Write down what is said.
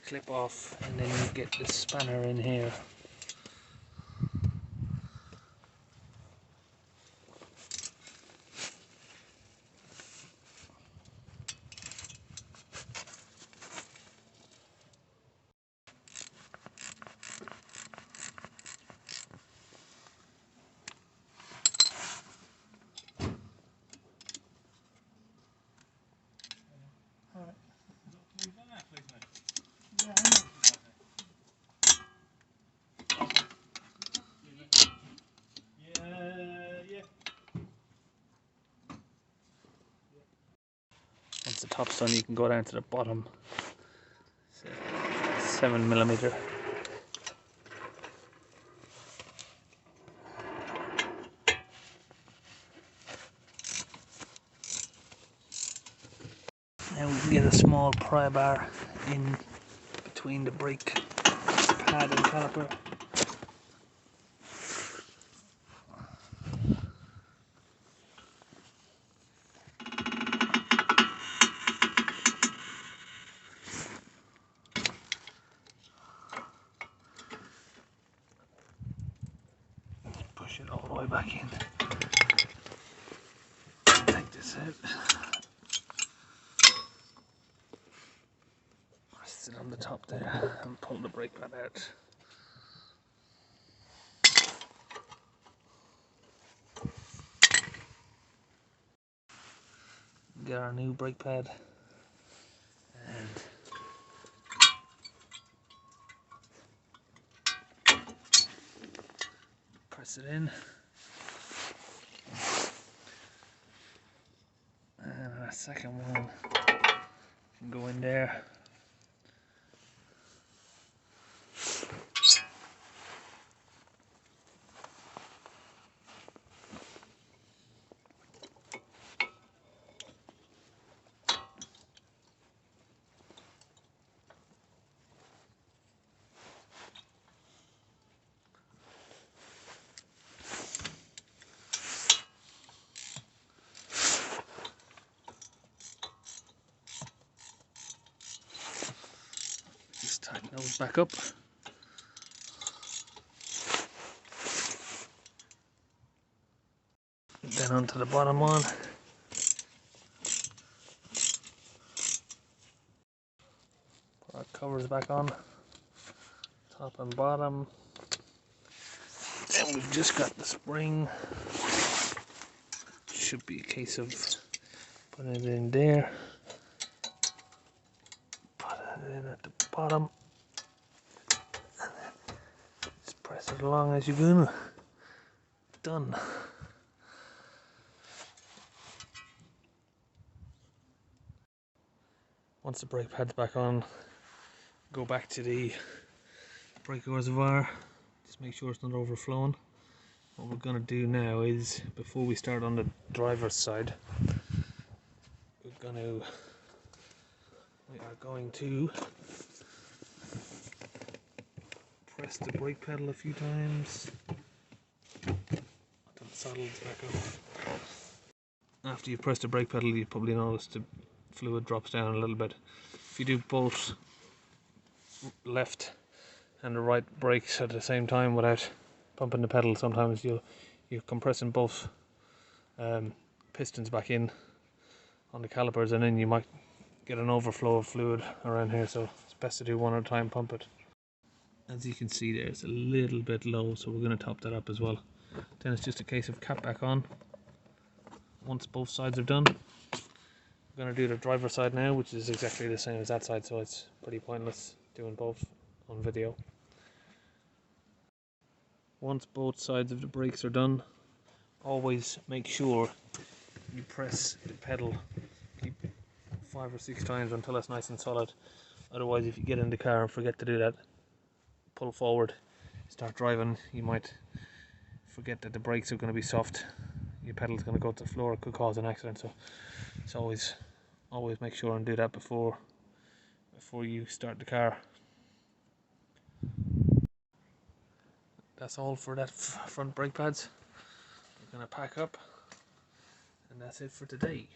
clip off, and then you get the spanner in here. Once the top's done, you can go down to the bottom. 7mm. Now we can get a small pry bar in between the brake pad and caliper. Push it all the way back in. Take this out. Rest it on the top there and pull the brake pad out. Get our new brake pad and press it in, and a second one can go in there. Just tighten those back up. Then onto the bottom one. Put our covers back on, top and bottom. Then we've just got the spring. Should be a case of putting it in there. Put it in at the bottom. And then just press it along as you go. Done. Once the brake pad's back on, go back to the brake reservoir. Just make sure it's not overflowing. What we're going to do now is, before we start on the driver's side, we are going to press the brake pedal a few times until the saddle's back up. After you've pressed the brake pedal, you probably notice the fluid drops down a little bit. If you do both left and the right brakes at the same time without pumping the pedal, sometimes you're compressing both pistons back in on the calipers, and then you might get an overflow of fluid around here, so it's best to do one at a time, pump it. As you can see there, it's a little bit low, so we're going to top that up as well. Then it's just a case of cap back on once both sides are done. We're going to do the driver's side now, which is exactly the same as that side, so it's pretty pointless doing both on video. Once both sides of the brakes are done, always make sure you press the pedal 5 or 6 times until it's nice and solid. Otherwise, if you get in the car and forget to do that, pull forward, start driving, you might forget that the brakes are going to be soft, your pedal's going to go to the floor, it could cause an accident. So it's always make sure and do that before you start the car. That's all for that front brake pads. We're going to pack up, and that's it for today.